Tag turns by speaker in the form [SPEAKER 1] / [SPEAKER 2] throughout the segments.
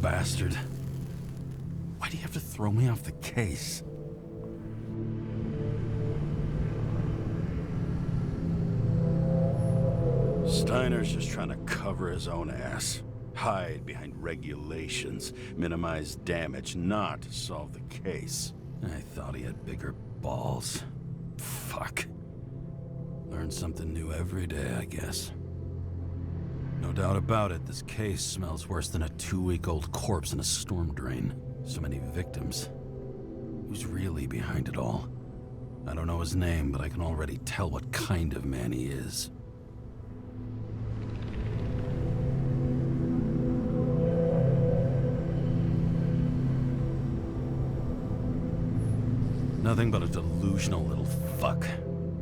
[SPEAKER 1] bastard. Why do you have to throw me off the case? Steiner's just trying to cover his own ass. Hide behind regulations, minimize damage, not solve the case. I thought he had bigger balls. Fuck. Learn something new every day, I guess. No doubt about it, this case smells worse than a 2-week-old corpse in a storm drain. So many victims. Who's really behind it all? I don't know his name, but I can already tell what kind of man he is. Nothing but a delusional little fuck.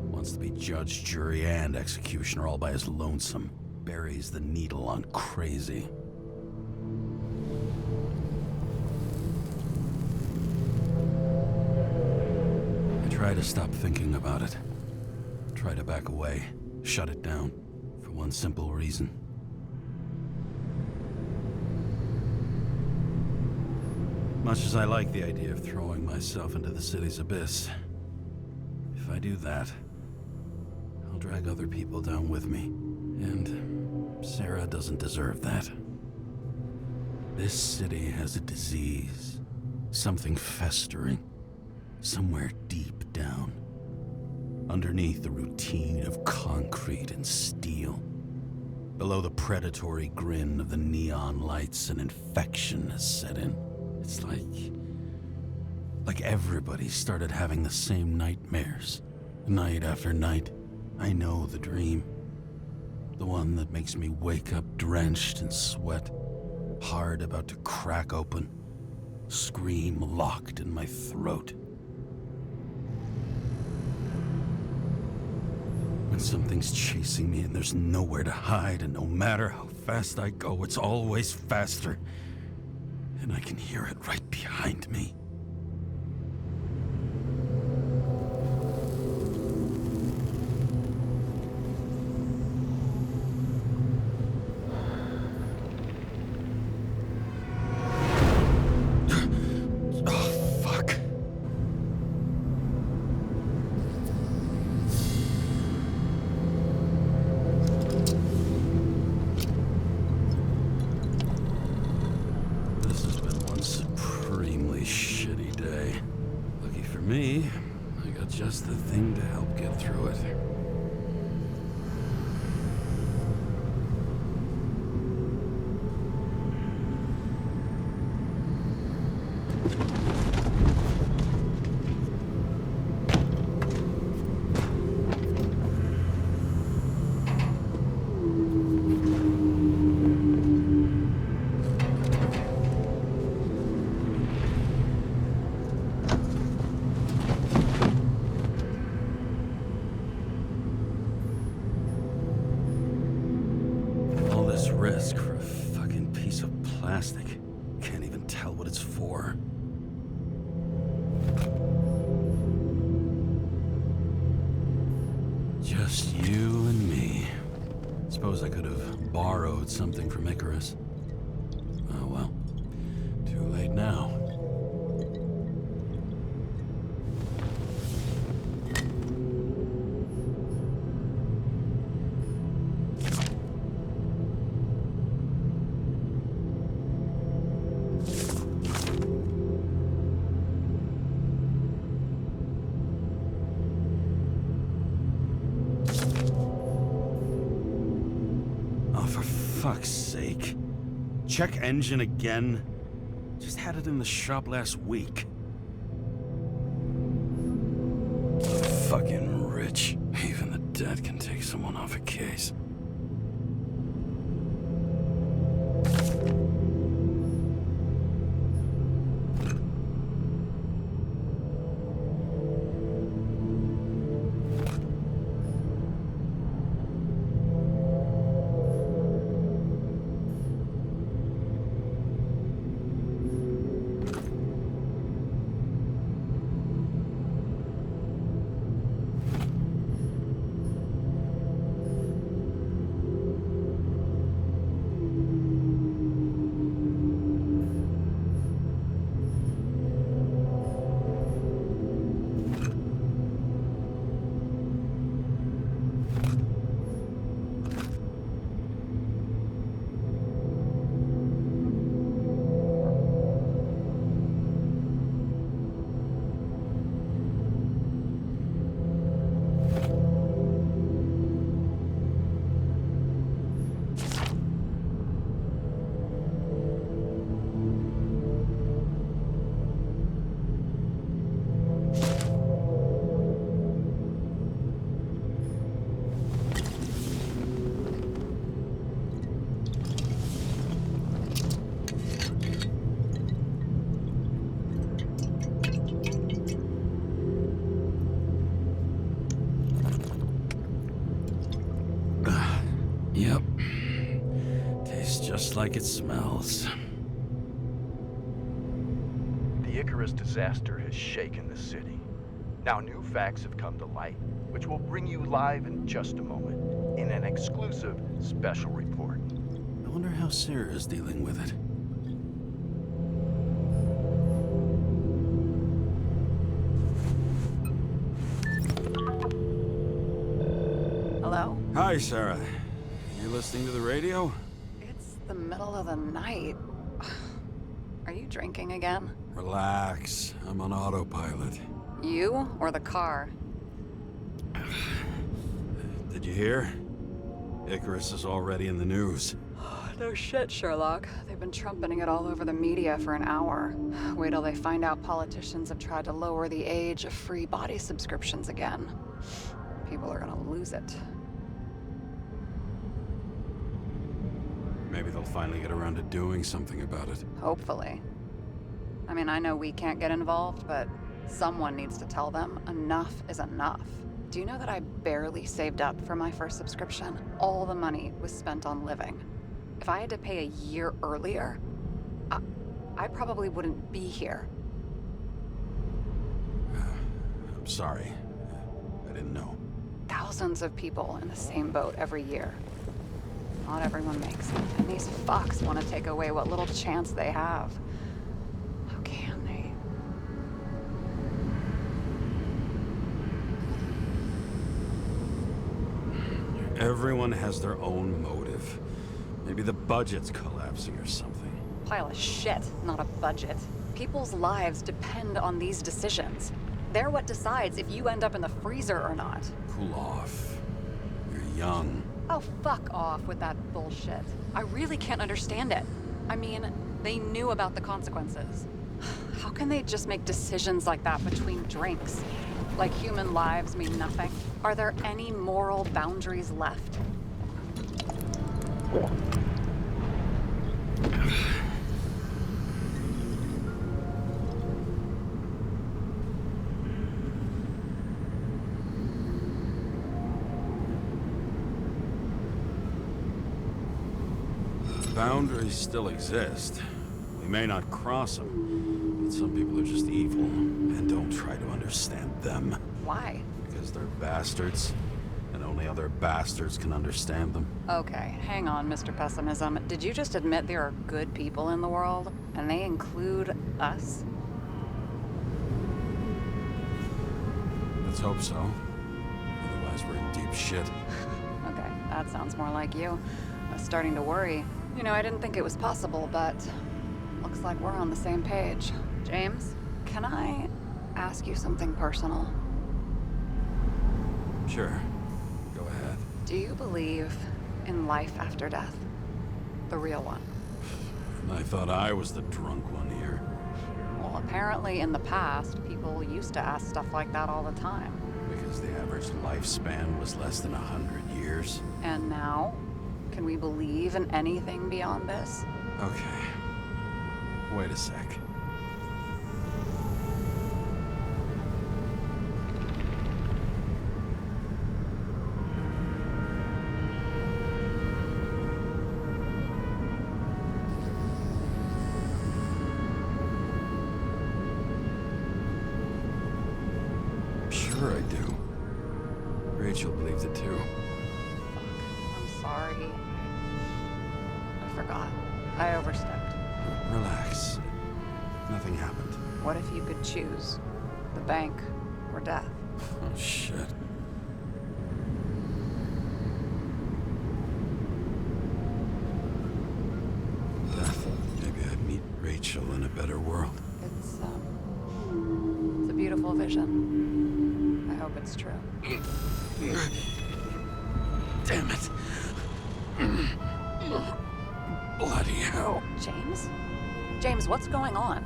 [SPEAKER 1] Wants to be judge, jury, and executioner all by his lonesome. Buries the needle on crazy. I try to stop thinking about it. Try to back away, shut it down, for one simple reason. Much as I like the idea of throwing myself into the city's abyss, if I do that, I'll drag other people down with me. And Sarah doesn't deserve that. This city has a disease, something festering, somewhere deep down, underneath the routine of concrete and steel. Below the predatory grin of the neon lights, an infection has set in. It's like everybody started having the same nightmares, night after night. I know the dream. The one that makes me wake up drenched in sweat, heart about to crack open, scream locked in my throat. When something's chasing me and there's nowhere to hide, and no matter how fast I go, it's always faster. And I can hear it right behind me. Me, I got just the thing to help get through it. Risk for a fucking piece of plastic. Can't even tell what it's for. Just you and me. Suppose I could have borrowed something from Icarus. Oh well. Too late now. Fuck's sake. Check engine again? Just had it in the shop last week. Fucking rich. Even the dead can take someone off a case. like it smells.
[SPEAKER 2] The Icarus disaster has shaken the city. Now new facts have come to light, which we'll bring you live in just a moment, in an exclusive special report.
[SPEAKER 1] I wonder how Sarah is dealing with it.
[SPEAKER 3] Hello?
[SPEAKER 1] Hi, Sarah. You listening to the radio?
[SPEAKER 3] It's the middle of the night. Are you drinking again?
[SPEAKER 1] Relax. I'm on autopilot.
[SPEAKER 3] You or the car?
[SPEAKER 1] Did you hear? Icarus is already in the news.
[SPEAKER 3] No shit, Sherlock. They've been trumpeting it all over the media for an hour. Wait till they find out politicians have tried to lower the age of free body subscriptions again. People are gonna lose it.
[SPEAKER 1] Maybe they'll finally get around to doing something about it.
[SPEAKER 3] Hopefully. I mean, I know we can't get involved, but someone needs to tell them enough is enough. Do you know that I barely saved up for my first subscription? All the money was spent on living. If I had to pay a year earlier, I probably wouldn't be here.
[SPEAKER 1] I'm sorry. I didn't know.
[SPEAKER 3] Thousands of people in the same boat every year. Not everyone makes it, and these fucks want to take away what little chance they have. How can they?
[SPEAKER 1] Everyone has their own motive. Maybe the budget's collapsing or something.
[SPEAKER 3] Pile of shit, not a budget. People's lives depend on these decisions. They're what decides if you end up in the freezer or not.
[SPEAKER 1] Cool off. You're young.
[SPEAKER 3] Oh, fuck off with that bullshit. I really can't understand it. I mean, they knew about the consequences. How can they just make decisions like that between drinks? Like human lives mean nothing? Are there any moral boundaries left?
[SPEAKER 1] Boundaries still exist. We may not cross them, but some people are just evil and don't try to understand them.
[SPEAKER 3] Why?
[SPEAKER 1] Because they're bastards, and only other bastards can understand them.
[SPEAKER 3] Okay, hang on, Mr. Pessimism. Did you just admit there are good people in the world, and they include us?
[SPEAKER 1] Let's hope so. Otherwise, we're in deep shit.
[SPEAKER 3] Okay, that sounds more like you. I was starting to worry. You know, I didn't think it was possible, but looks like we're on the same page. James, can I ask you something personal?
[SPEAKER 1] Sure. Go ahead.
[SPEAKER 3] Do you believe in life after death? The real one?
[SPEAKER 1] I thought I was the drunk one here.
[SPEAKER 3] Well, apparently in the past, people used to ask stuff like that all the time.
[SPEAKER 1] Because the average lifespan was less than 100 years.
[SPEAKER 3] And now? Can we believe in anything beyond this?
[SPEAKER 1] Okay. Wait a sec. Sure I do. Rachel believed it too.
[SPEAKER 3] I'm sorry. I forgot. I overstepped.
[SPEAKER 1] Relax. Nothing happened.
[SPEAKER 3] What if you could choose? The bank or death?
[SPEAKER 1] Oh, shit. Death. Maybe I'd meet Rachel in a better world.
[SPEAKER 3] It's a beautiful vision. I hope it's true.
[SPEAKER 1] Damn it. Bloody hell.
[SPEAKER 3] James? James, what's going on?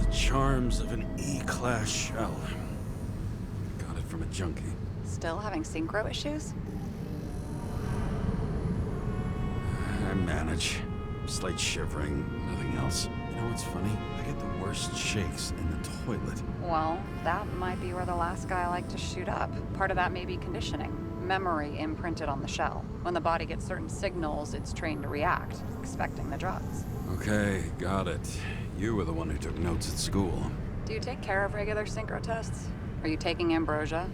[SPEAKER 1] The charms of an E-class shell. Got it from a junkie.
[SPEAKER 3] Still having synchro issues?
[SPEAKER 1] I manage. Slight shivering, nothing else. You know what's funny? I get the worst shakes in the toilet.
[SPEAKER 3] Well, that might be where the last guy liked to shoot up. Part of that may be conditioning. Memory imprinted on the shell. When the body gets certain signals, it's trained to react, expecting the drugs.
[SPEAKER 1] Okay, got it. You were the one who took notes at school.
[SPEAKER 3] Do you take care of regular synchro tests? Are you taking ambrosia?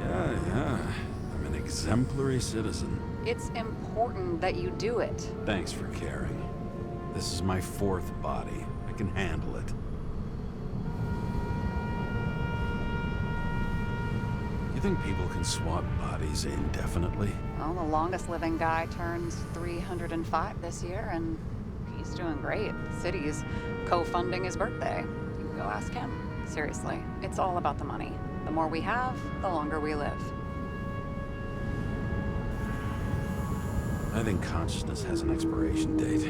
[SPEAKER 1] Yeah. I'm an exemplary citizen.
[SPEAKER 3] It's important that you do it.
[SPEAKER 1] Thanks for caring. This is my fourth body. I can handle it. You think people can swap bodies indefinitely?
[SPEAKER 3] Well, the longest living guy turns 305 this year, and he's doing great. The city's co-funding his birthday. You can go ask him. Seriously, it's all about the money. The more we have, the longer we live.
[SPEAKER 1] I think consciousness has an expiration date.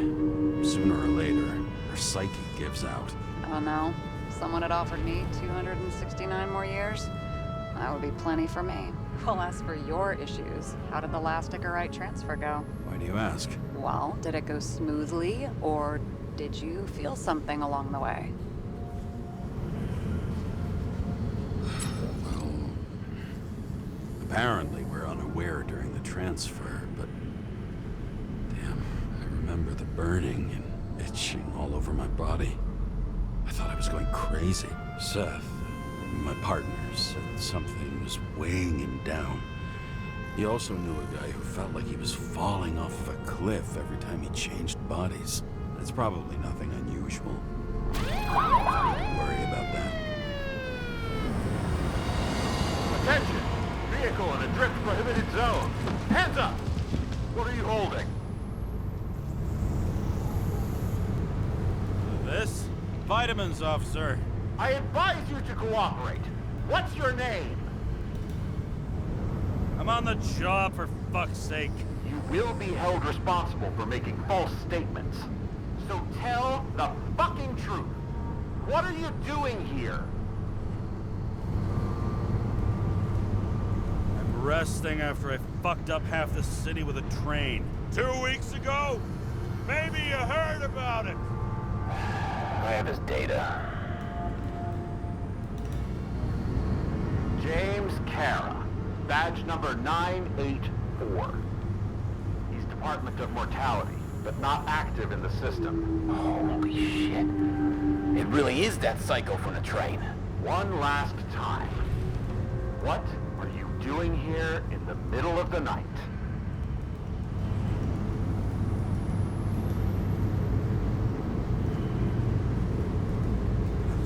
[SPEAKER 1] Sooner or later, our psyche gives out.
[SPEAKER 3] I don't know. If someone had offered me 269 more years, that would be plenty for me. Well, as for your issues, how did the last Igarite transfer go?
[SPEAKER 1] Why do you ask?
[SPEAKER 3] Well, did it go smoothly, or did you feel something along the way?
[SPEAKER 1] Well, apparently we're unaware during the transfer, but damn, I remember the burning and itching all over my body. I thought I was going crazy. Seth, my partner, said something was weighing him down. He also knew a guy who felt like he was falling off of a cliff every time he changed bodies. It's probably nothing unusual. I don't worry about that.
[SPEAKER 4] Attention! Vehicle in a drift prohibited zone. Hands up! What are you holding?
[SPEAKER 5] This? Vitamins, officer.
[SPEAKER 4] I advise you to cooperate. What's your name?
[SPEAKER 5] I'm on the job, for fuck's sake.
[SPEAKER 4] You will be held responsible for making false statements. So tell the fucking truth. What are you doing here?
[SPEAKER 5] I'm resting after I fucked up half the city with a train. 2 weeks ago? Maybe you heard about it.
[SPEAKER 4] I have his data. James Karra, badge number 984. He's Department of Mortality, but not active in the system.
[SPEAKER 6] Holy shit. It really is that psycho from the train.
[SPEAKER 4] One last time. What are you doing here in the middle of the night?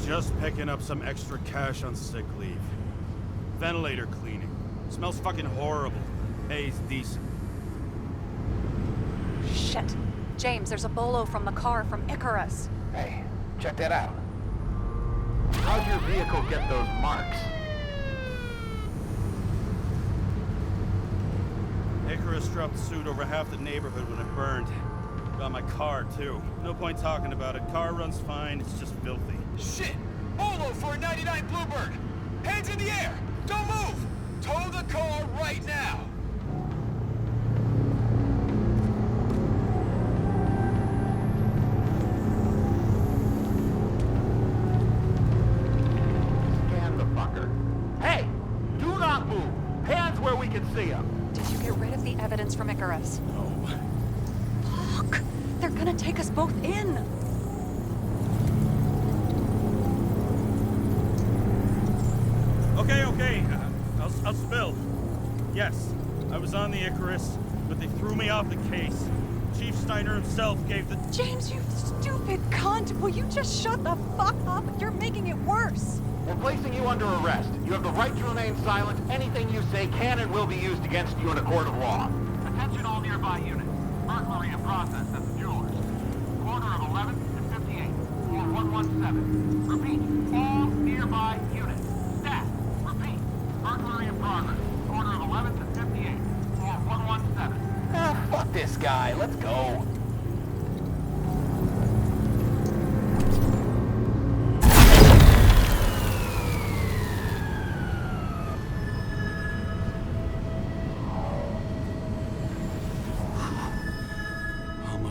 [SPEAKER 5] Just picking up some extra cash on sick leave. Ventilator cleaning. Smells fucking horrible. Pay's decent.
[SPEAKER 3] Shit. James, there's a bolo from the car from Icarus.
[SPEAKER 6] Hey, check that out.
[SPEAKER 4] How'd your vehicle get those marks?
[SPEAKER 5] Icarus dropped suit over half the neighborhood when it burned. Got my car, too. No point talking about it. Car runs fine, it's just filthy.
[SPEAKER 7] Shit! Bolo for a 99 Bluebird! Hands in the air! Don't move! Tow the car right now!
[SPEAKER 4] Scan the fucker. Hey! Do not move! Hands where we can see him!
[SPEAKER 3] Did you get rid of the evidence from Icarus?
[SPEAKER 1] No.
[SPEAKER 3] Fuck! They're gonna take us both in!
[SPEAKER 5] Okay. I'll spill. Yes, I was on the Icarus, but they threw me off the case. Chief Steiner himself gave the...
[SPEAKER 3] James, you stupid cunt! Will you just shut the fuck up? You're making it worse!
[SPEAKER 4] We're placing you under arrest. You have the right to remain silent. Anything you say can and will be used against you in a court of law. Attention all nearby units. Burglary in process at the jewelers. Corner of 11th and 58. Floor 117. Repeat. All nearby units. Staff. Repeat. Burglary in progress. Corner of 11th and 58. Floor 117.
[SPEAKER 6] Ah, fuck this guy. Let's go.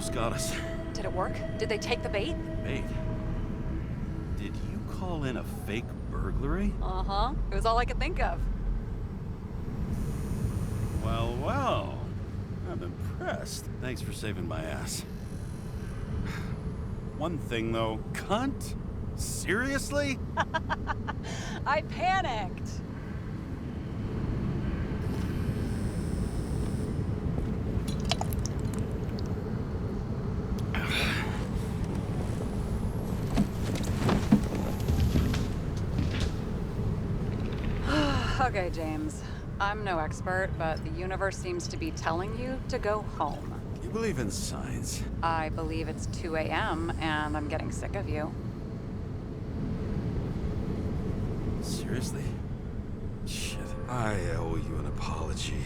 [SPEAKER 1] almost got us.
[SPEAKER 3] Did it work? Did they take the bait?
[SPEAKER 1] Bait? Did you call in a fake burglary?
[SPEAKER 3] Uh-huh. It was all I could think of.
[SPEAKER 1] Well, well. I'm impressed. Thanks for saving my ass. One thing, though. Cunt? Seriously?
[SPEAKER 3] I panicked. Okay, James. I'm no expert, but the universe seems to be telling you to go home.
[SPEAKER 1] You believe in science?
[SPEAKER 3] I believe it's 2 a.m. and I'm getting sick of you.
[SPEAKER 1] Seriously? Shit. I owe you an apology.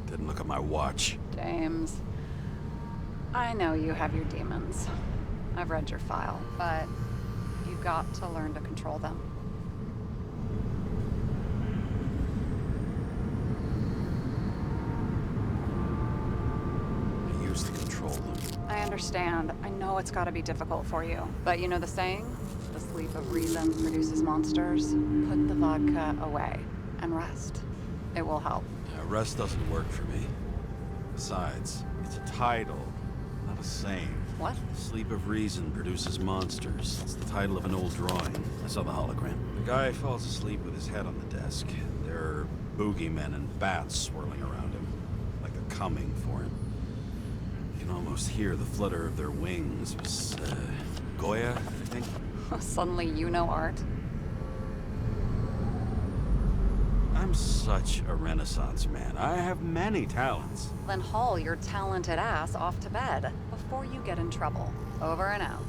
[SPEAKER 1] Didn't look at my watch.
[SPEAKER 3] James, I know you have your demons. I've read your file, but you've got to learn to control them.
[SPEAKER 1] I used to control them.
[SPEAKER 3] I understand. I know it's got to be difficult for you. But you know the saying? The sleep of reason produces monsters. Put the vodka away and rest. It will help.
[SPEAKER 1] Rest doesn't work for me. Besides, it's a title, not a saying.
[SPEAKER 3] What?
[SPEAKER 1] Sleep of Reason produces monsters. It's the title of an old drawing. I saw the hologram. The guy falls asleep with his head on the desk. There are boogeymen and bats swirling around him, like they're coming for him. You can almost hear the flutter of their wings. It was, Goya, I think?
[SPEAKER 3] Suddenly you know art.
[SPEAKER 1] I'm such a Renaissance man. I have many talents.
[SPEAKER 3] Then haul your talented ass off to bed before you get in trouble. Over and out.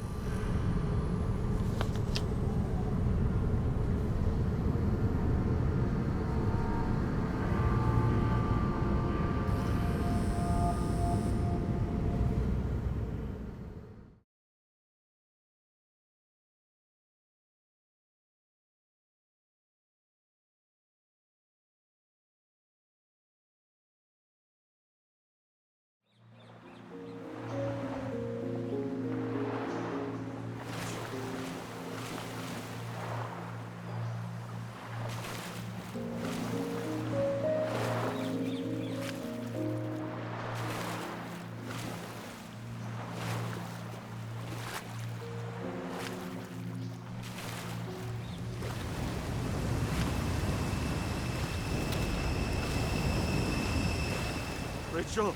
[SPEAKER 5] Rachel!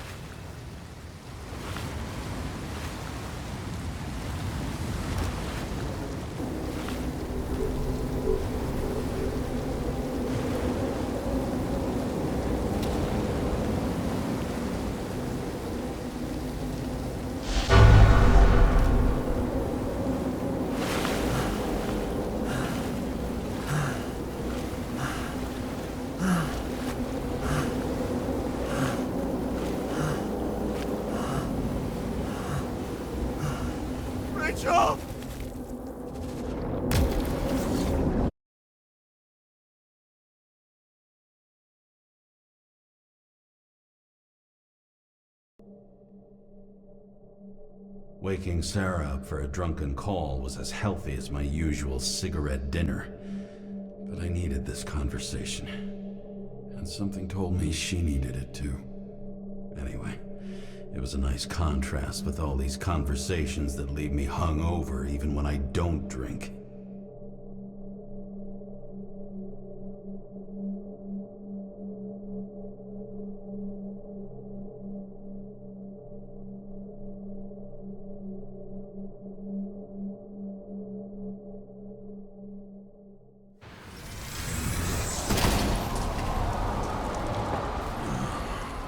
[SPEAKER 5] Rachel!
[SPEAKER 1] Waking Sarah up for a drunken call was as healthy as my usual cigarette dinner. But I needed this conversation. And something told me she needed it too. Anyway, it was a nice contrast with all these conversations that leave me hungover even when I don't drink.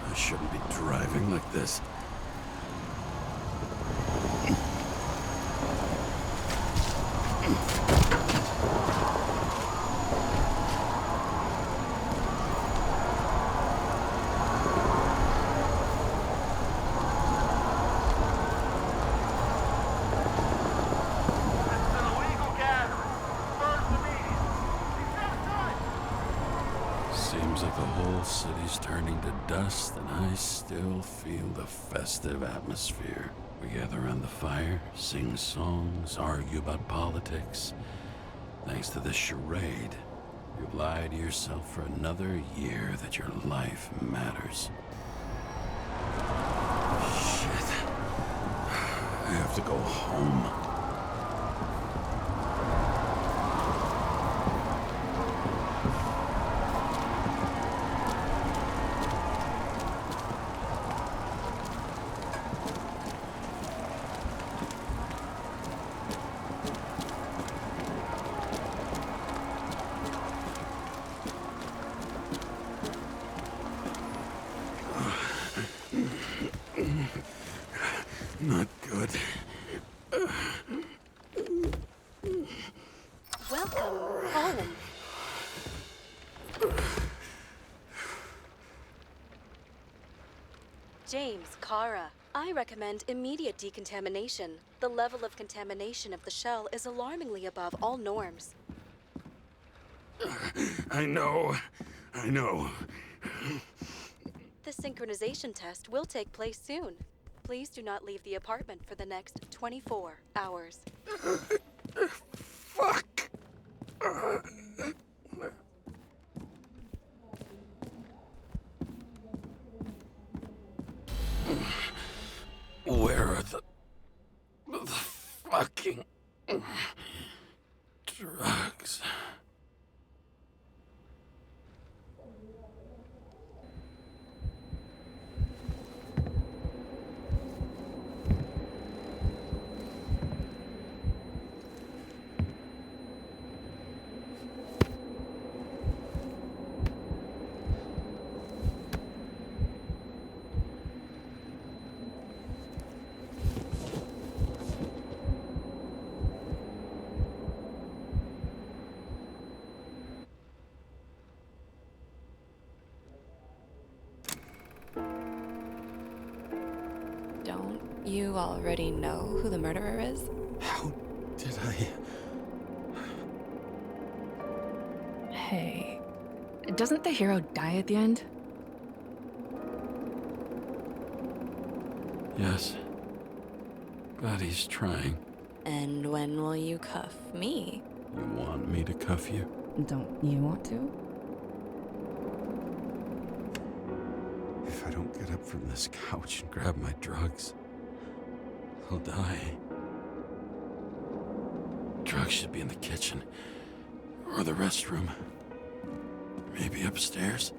[SPEAKER 1] I shouldn't be driving like this. Seems like the whole city's turning to dust, and I still feel the festive atmosphere. We gather around the fire, sing songs, argue about politics. Thanks to this charade, you've lied to yourself for another year that your life matters. Shit. I have to go home. Not good.
[SPEAKER 8] Welcome home. James Karra. I recommend immediate decontamination. The level of contamination of the shell is alarmingly above all norms.
[SPEAKER 1] I know.
[SPEAKER 8] The synchronization test will take place soon. Please do not leave the apartment for the next 24 hours.
[SPEAKER 1] Fuck! Where are the fucking drugs?
[SPEAKER 9] Don't you already know who the murderer is?
[SPEAKER 1] How did I...
[SPEAKER 9] Hey, doesn't the hero die at the end?
[SPEAKER 1] Yes. But he's trying.
[SPEAKER 9] And when will you cuff me?
[SPEAKER 1] You want me to cuff you?
[SPEAKER 9] Don't you want to?
[SPEAKER 1] If I don't get up from this couch and grab my drugs, I'll die. Drugs should be in the kitchen. Or the restroom. Maybe upstairs.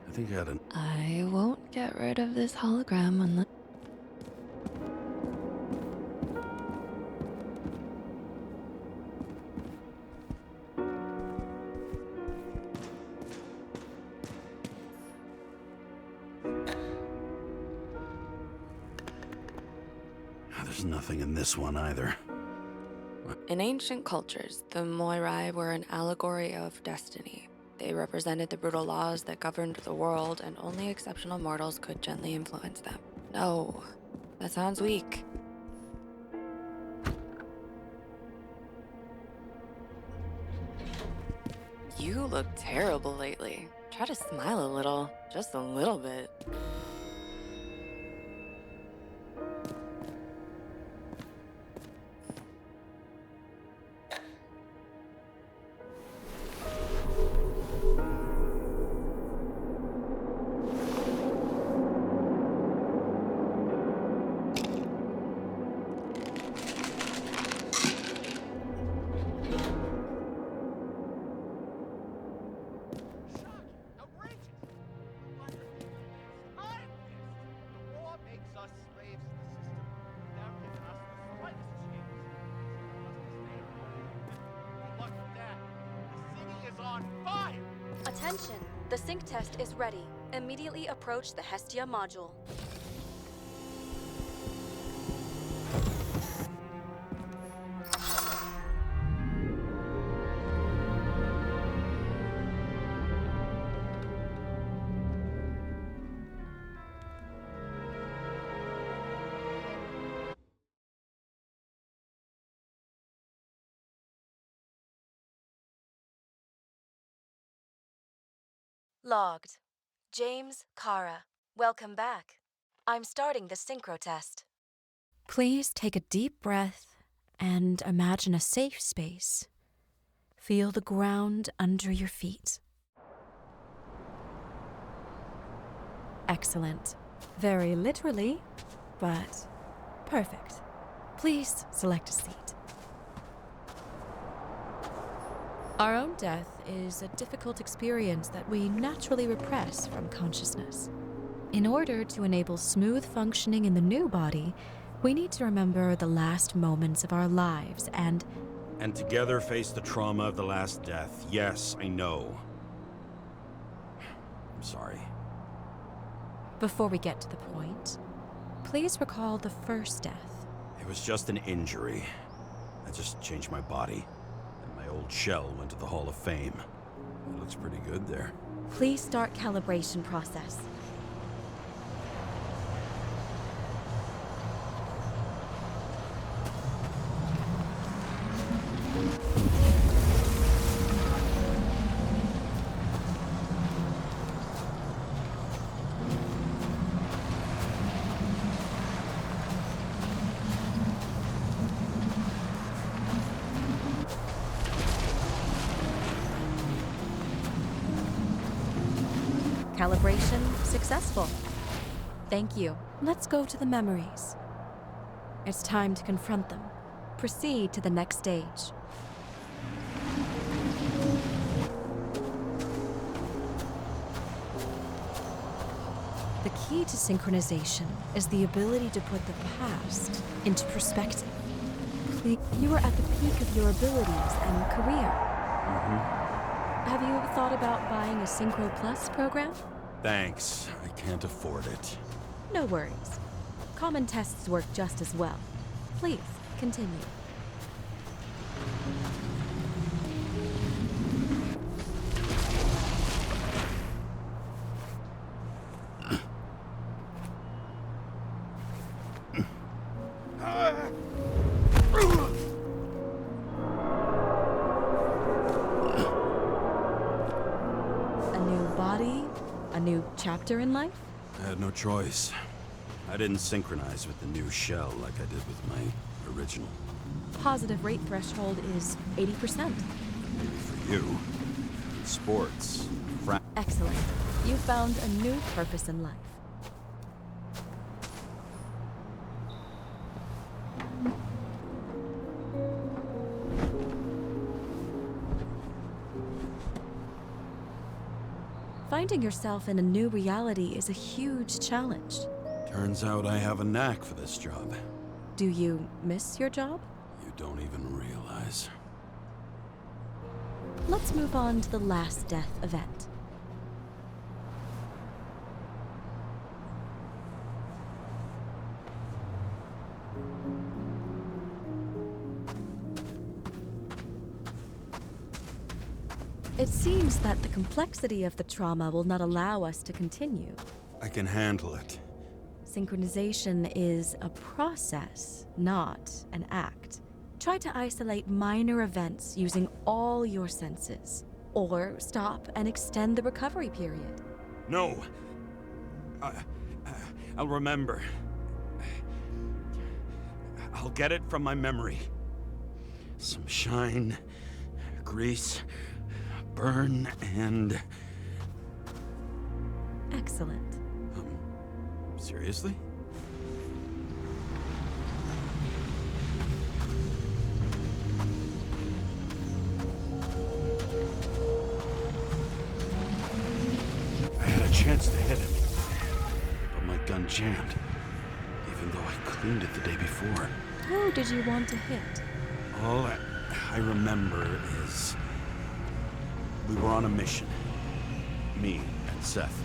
[SPEAKER 1] I think I had an...
[SPEAKER 9] I won't get rid of this hologram unless...
[SPEAKER 1] There's nothing in this one either.
[SPEAKER 9] In ancient cultures, the Moirai were an allegory of destiny. They represented the brutal laws that governed the world, and only exceptional mortals could gently influence them. No, that sounds weak. You look terrible lately. Try to smile a little, just a little bit.
[SPEAKER 8] Attention! The sync test is ready. Immediately approach the Hestia module. Logged. James Karra. Welcome back. I'm starting the synchro test.
[SPEAKER 10] Please take a deep breath and imagine a safe space. Feel the ground under your feet. Excellent. Very literally, but perfect. Please select a seat. Our own death is a difficult experience that we naturally repress from consciousness. In order to enable smooth functioning in the new body, we need to remember the last moments of our lives and
[SPEAKER 1] together face the trauma of the last death. Yes, I know. I'm sorry.
[SPEAKER 10] Before we get to the point, please recall the first death.
[SPEAKER 1] It was just an injury. I just changed my body, and my old shell went to the Hall of Fame. It looks pretty good there.
[SPEAKER 10] Please start calibration process. Calibration successful. Thank you. Let's go to the memories. It's time to confront them. Proceed to the next stage. The key to synchronization is the ability to put the past into perspective. You are at the peak of your abilities and career. Have you thought about buying a Synchro Plus program?
[SPEAKER 1] Thanks. I can't afford it.
[SPEAKER 10] No worries. Common tests work just as well. Please, continue. Chapter in life?
[SPEAKER 1] I had no choice. I didn't synchronize with the new shell like I did with my original.
[SPEAKER 10] Positive rate threshold is 80%.
[SPEAKER 1] Maybe for you. Sports.
[SPEAKER 10] Excellent. You found a new purpose in life. Finding yourself in a new reality is a huge challenge.
[SPEAKER 1] Turns out I have a knack for this job.
[SPEAKER 10] Do you miss your job?
[SPEAKER 1] You don't even realize.
[SPEAKER 10] Let's move on to the last death event. It seems that the complexity of the trauma will not allow us to continue.
[SPEAKER 1] I can handle it.
[SPEAKER 10] Synchronization is a process, not an act. Try to isolate minor events using all your senses, or stop and extend the recovery period.
[SPEAKER 1] No. I'll remember. I'll get it from my memory. Some shine, grease, burn, and...
[SPEAKER 10] Excellent.
[SPEAKER 1] Seriously? I had a chance to hit it, but my gun jammed, even though I cleaned it the day before.
[SPEAKER 10] Who did you want to hit?
[SPEAKER 1] All I remember is we were on a mission. Me and Seth.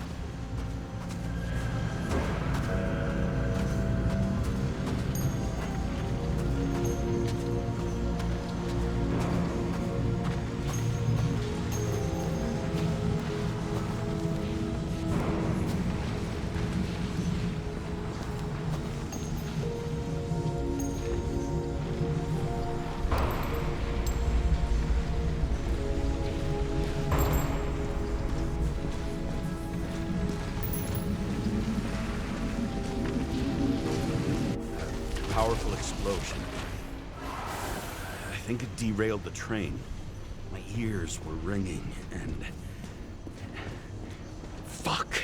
[SPEAKER 1] powerful explosion. I think it derailed the train. My ears were ringing, and... Fuck!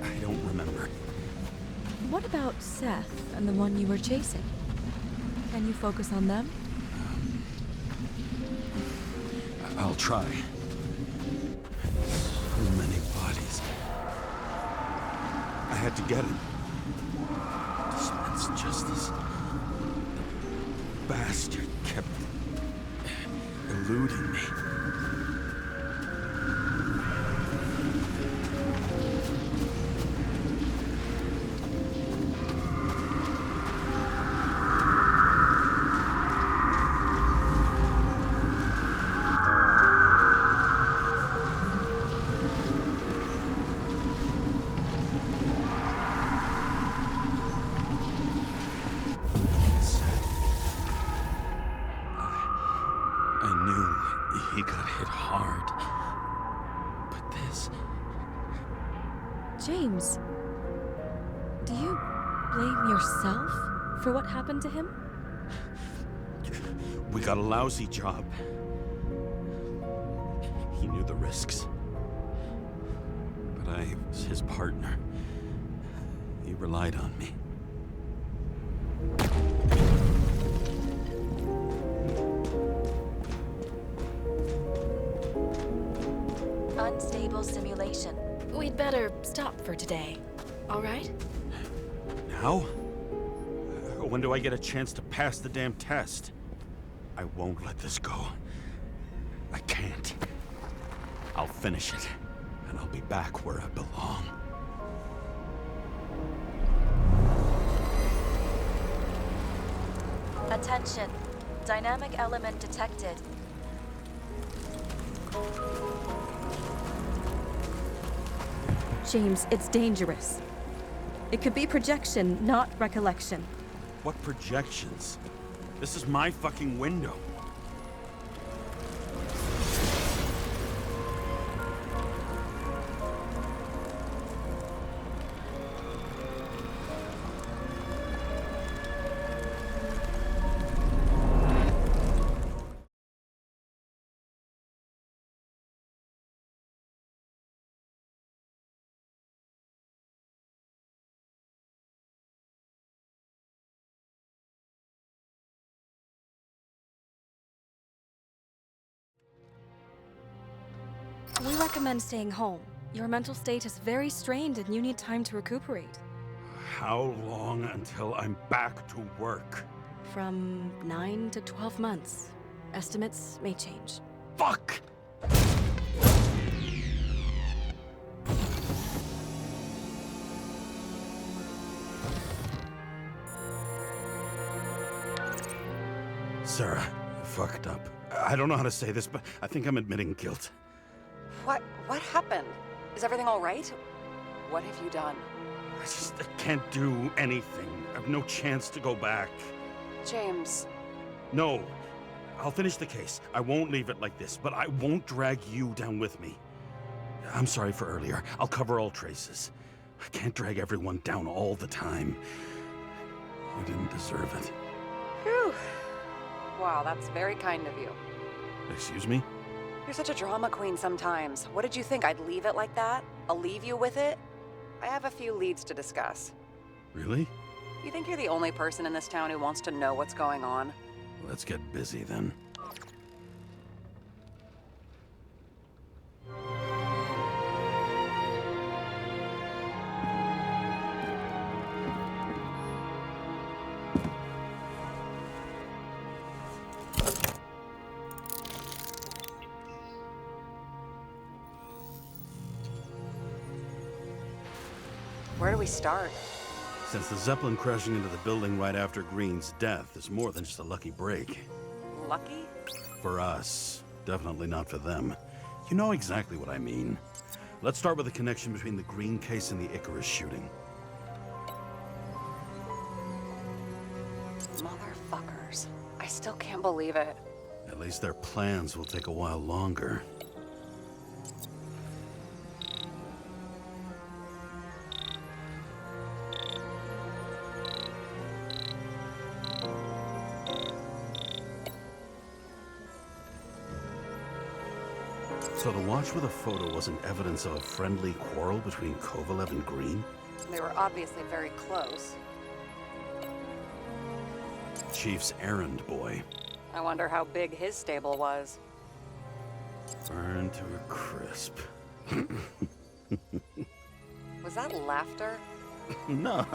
[SPEAKER 1] I don't remember.
[SPEAKER 10] What about Seth and the one you were chasing? Can you focus on them?
[SPEAKER 1] I'll try. So many bodies. I had to get him. Dispense justice. The bastard kept eluding me. He got hit hard. But this...
[SPEAKER 10] James, do you blame yourself for what happened to him?
[SPEAKER 1] We got a lousy job. He knew the risks. But I was his partner. He relied on me.
[SPEAKER 8] Unstable simulation. We'd better stop for today, all right?
[SPEAKER 1] Now? When do I get a chance to pass the damn test? I won't let this go. I can't. I'll finish it, and I'll be back where I belong.
[SPEAKER 8] Attention. Dynamic element detected.
[SPEAKER 10] James, it's dangerous. It could be projection, not recollection.
[SPEAKER 1] What projections? This is my fucking window.
[SPEAKER 10] We recommend staying home. Your mental state is very strained and you need time to recuperate.
[SPEAKER 1] How long until I'm back to work?
[SPEAKER 10] From 9 to 12 months. Estimates may change.
[SPEAKER 1] Fuck! Sarah, I fucked up. I don't know how to say this, but I think I'm admitting guilt.
[SPEAKER 3] What happened? Is everything all right? What have you done?
[SPEAKER 1] I can't do anything. I have no chance to go back.
[SPEAKER 3] James.
[SPEAKER 1] No. I'll finish the case. I won't leave it like this, but I won't drag you down with me. I'm sorry for earlier. I'll cover all traces. I can't drag everyone down all the time. You didn't deserve it.
[SPEAKER 3] Whew. Wow, that's very kind of you.
[SPEAKER 1] Excuse me?
[SPEAKER 3] You're such a drama queen sometimes. What did you think, I'd leave it like that? I'll leave you with it? I have a few leads to discuss.
[SPEAKER 1] Really?
[SPEAKER 3] You think you're the only person in this town who wants to know what's going on?
[SPEAKER 1] Let's get busy then.
[SPEAKER 3] Where do we start?
[SPEAKER 1] Since the Zeppelin crashing into the building right after Green's death is more than just a lucky break.
[SPEAKER 3] Lucky?
[SPEAKER 1] For us. Definitely not for them. You know exactly what I mean. Let's start with the connection between the Green case and the Icarus shooting.
[SPEAKER 3] Motherfuckers. I still can't believe it.
[SPEAKER 1] At least their plans will take a while longer. So the watch with a photo wasn't evidence of a friendly quarrel between Kovalev and Green?
[SPEAKER 3] They were obviously very close.
[SPEAKER 1] Chief's errand boy.
[SPEAKER 3] I wonder how big his stable was.
[SPEAKER 1] Burned to a crisp.
[SPEAKER 3] Was that laughter?
[SPEAKER 1] No.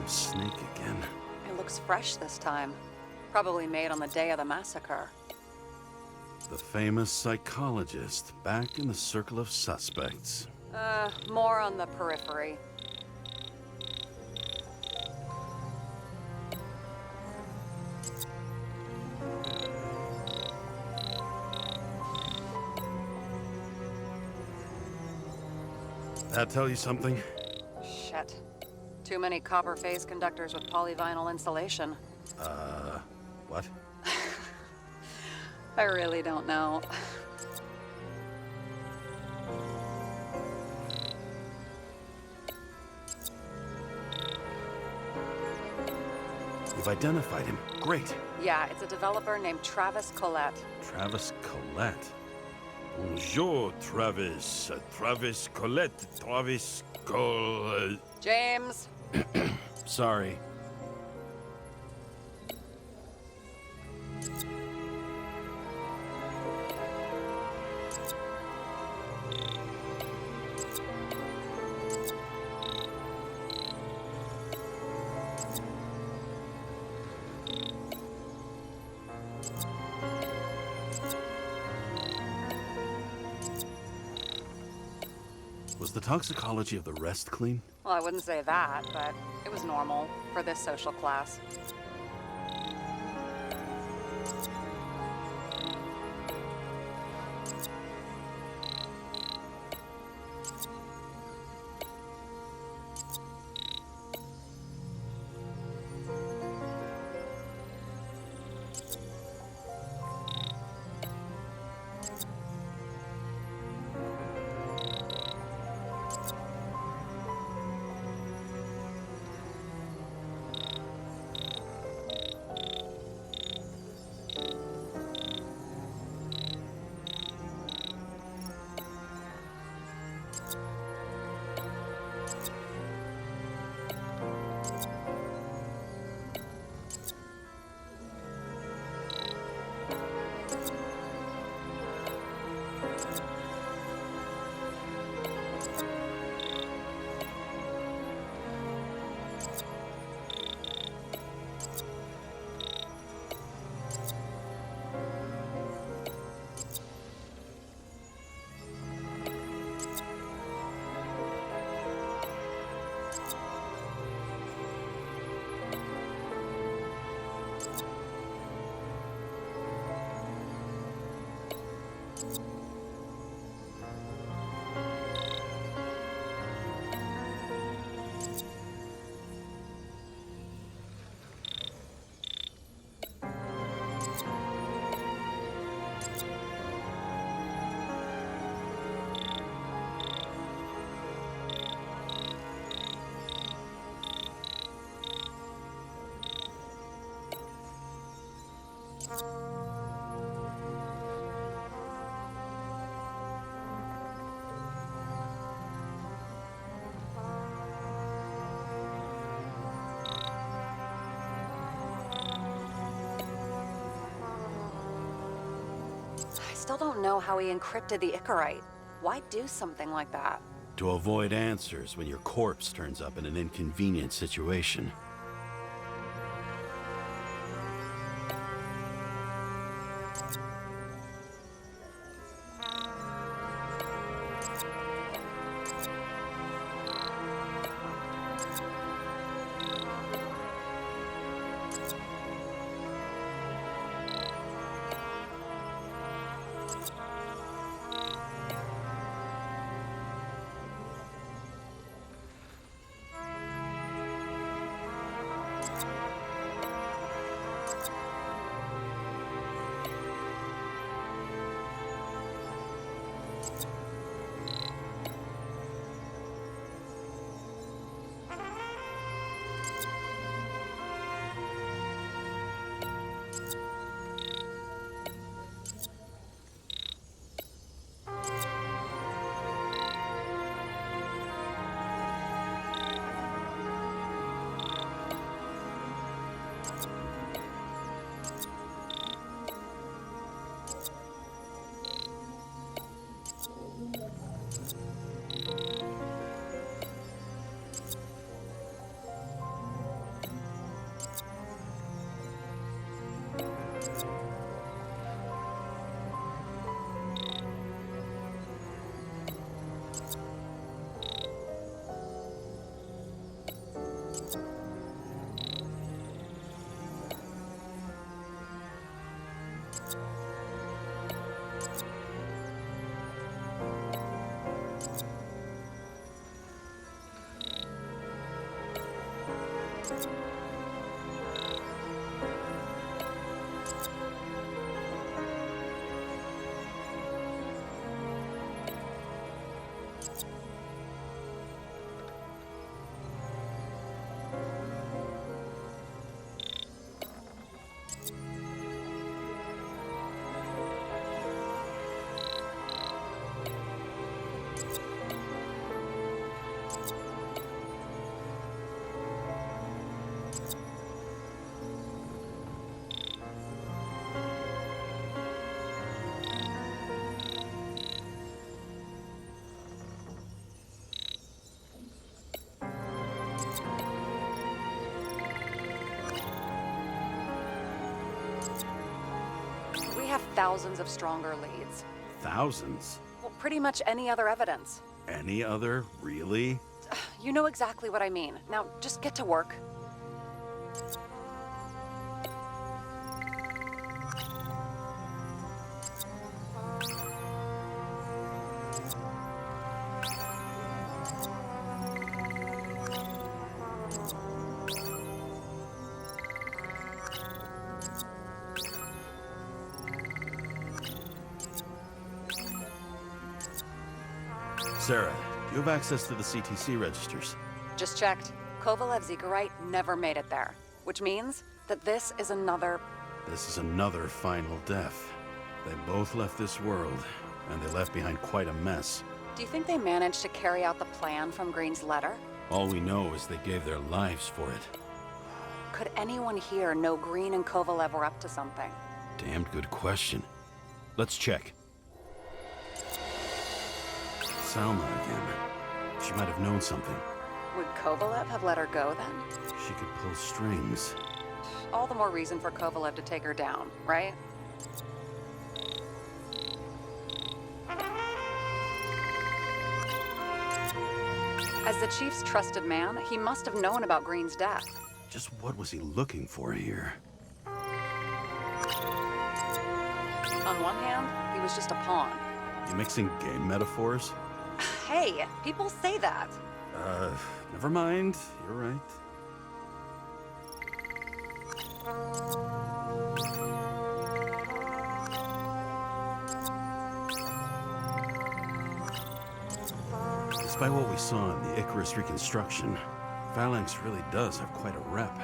[SPEAKER 1] Snake again.
[SPEAKER 3] It looks fresh this time. Probably made on the day of the massacre.
[SPEAKER 1] The famous psychologist, back in the circle of suspects.
[SPEAKER 3] More on the periphery.
[SPEAKER 1] That tell you something?
[SPEAKER 3] Shit. Too many copper phase conductors with polyvinyl insulation.
[SPEAKER 1] What?
[SPEAKER 3] I really don't know.
[SPEAKER 1] You've identified him. Great.
[SPEAKER 3] Yeah, it's a developer named Travis Collette.
[SPEAKER 1] Travis Collette?
[SPEAKER 5] Bonjour, Travis. Travis Collette. Travis Col...
[SPEAKER 3] James!
[SPEAKER 1] Sorry. Was the toxicology of the rest clean?
[SPEAKER 3] Well, I wouldn't say that, but it was normal for this social class. Still don't know how he encrypted the Icarite. Why do something like that?
[SPEAKER 1] To avoid answers when your corpse turns up in an inconvenient situation.
[SPEAKER 3] thousands of stronger leads.
[SPEAKER 1] Thousands?
[SPEAKER 3] Well, pretty much any other evidence.
[SPEAKER 1] Any other? Really?
[SPEAKER 3] You know exactly what I mean. Now, just get to work.
[SPEAKER 1] Sarah, do you have access to the CTC registers?
[SPEAKER 3] Just checked. Kovalev's Igorite never made it there, which means that this is another
[SPEAKER 1] final death. They both left this world, and they left behind quite a mess.
[SPEAKER 3] Do you think they managed to carry out the plan from Green's letter?
[SPEAKER 1] All we know is they gave their lives for it.
[SPEAKER 3] Could anyone here know Green and Kovalev were up to something?
[SPEAKER 1] Damned good question. Let's check. Salma again. She might have known something.
[SPEAKER 3] Would Kovalev have let her go then?
[SPEAKER 1] She could pull strings.
[SPEAKER 3] All the more reason for Kovalev to take her down, right? As the chief's trusted man, he must have known about Green's death.
[SPEAKER 1] Just what was he looking for here?
[SPEAKER 3] On one hand, he was just a pawn.
[SPEAKER 1] You mixing game metaphors?
[SPEAKER 3] Hey, people say that.
[SPEAKER 1] Never mind. You're right. Despite what we saw in the Icarus reconstruction, Phalanx really does have quite a rep.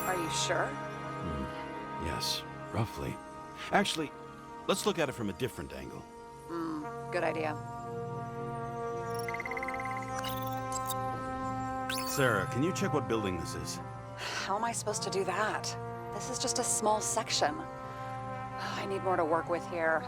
[SPEAKER 3] Are you sure?
[SPEAKER 1] Yes, roughly. Actually, let's look at it from a different angle.
[SPEAKER 3] Good idea.
[SPEAKER 1] Sarah, can you check what building this is?
[SPEAKER 3] How am I supposed to do that? This is just a small section. I need more to work with here.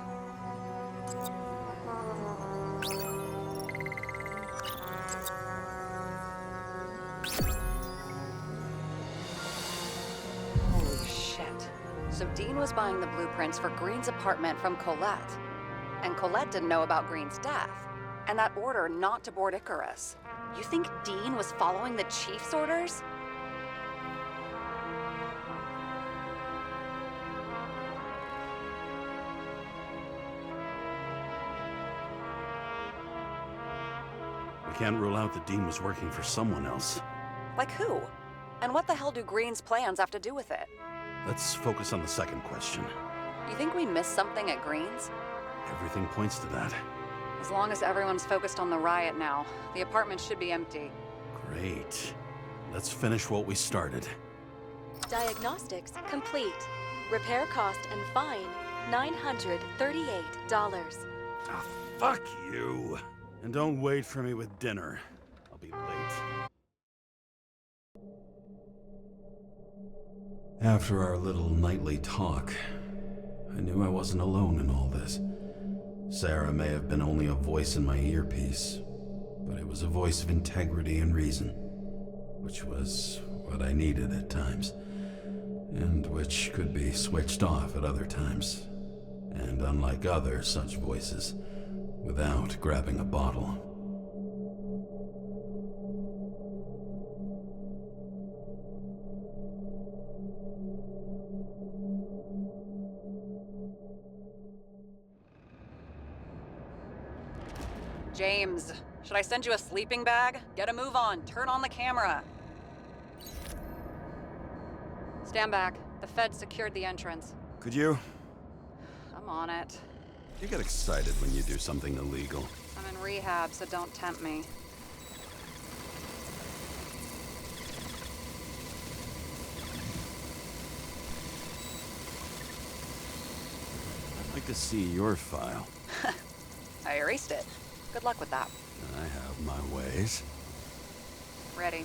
[SPEAKER 3] Holy shit. So Dean was buying the blueprints for Green's apartment from Colette. And Colette didn't know about Green's death. And that order not to board Icarus. You think Dean was following the chief's orders?
[SPEAKER 1] We can't rule out that Dean was working for someone else.
[SPEAKER 3] Like who? And what the hell do Green's plans have to do with it?
[SPEAKER 1] Let's focus on the second question.
[SPEAKER 3] You think we missed something at Green's?
[SPEAKER 1] Everything points to that.
[SPEAKER 3] As long as everyone's focused on the riot now, the apartment should be empty.
[SPEAKER 1] Great. Let's finish what we started.
[SPEAKER 8] Diagnostics complete. Repair cost and fine, $938.
[SPEAKER 1] Ah, fuck you. And don't wait for me with dinner. I'll be late. After our little nightly talk, I knew I wasn't alone in all this. Sarah may have been only a voice in my earpiece, but it was a voice of integrity and reason, which was what I needed at times, and which could be switched off at other times. And unlike other such voices, without grabbing a bottle.
[SPEAKER 3] James, should I send you a sleeping bag? Get a move on. Turn on the camera. Stand back. The Fed secured the entrance.
[SPEAKER 1] Could you?
[SPEAKER 3] I'm on it.
[SPEAKER 1] You get excited when you do something illegal.
[SPEAKER 3] I'm in rehab, so don't tempt me.
[SPEAKER 1] I'd like to see your file.
[SPEAKER 3] I erased it. Good luck with that.
[SPEAKER 1] I have my ways.
[SPEAKER 3] Ready.